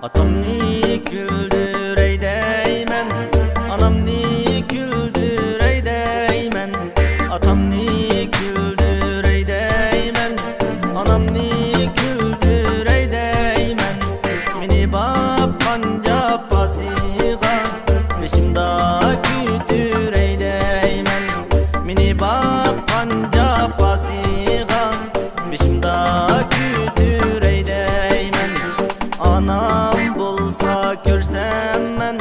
Atamni güldürey deymen, anamni güldürey deymen. Atamni güldürey deymen, anamni güldürey deymen. Meni bakkanca pasiga, beşimda gütürey deymen. Meni bakkanca pasiga, beşimda gütürey deymen. Anam bulsa görsem men,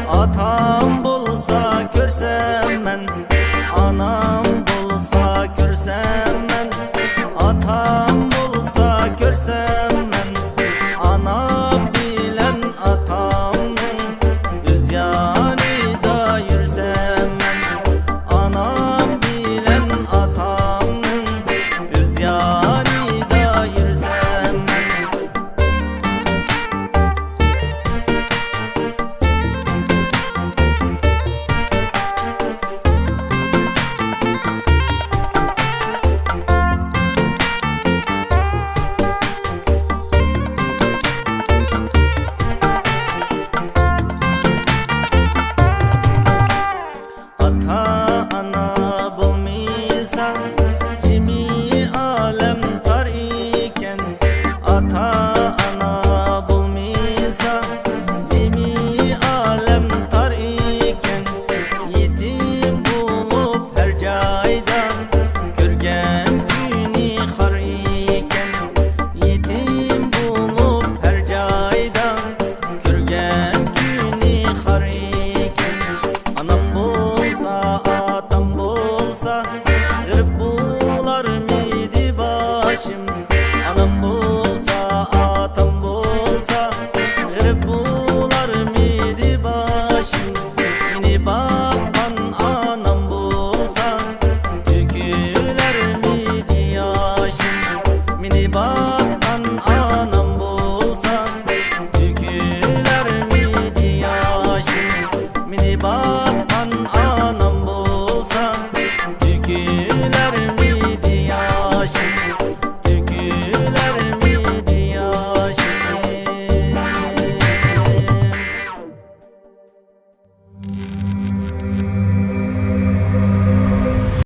atam bulsa görsem men. Anam bulsa görsem men, atam bulsa görsem men. Anam bilen atamın üz yanida yürsem men. Anam bilen atamın üz yanida yürsem men. Ata ana bulmisa cimi alem tar iken. Ata ana bulmisa cimi alem tar iken. Yetim bulup her jayda görgen güni har iken. Yetim bulup her jayda görgen güni har iken. Anam bulsa atam bulsa gırıp bular mıydı başım. Anam bulsa atam bulsa gırıp bular mıydı başım. Meni bakkan anam bulsa tüküler miydi yaşım. Meni bakkan anam bulsa tüküler miydi yaşım. Meni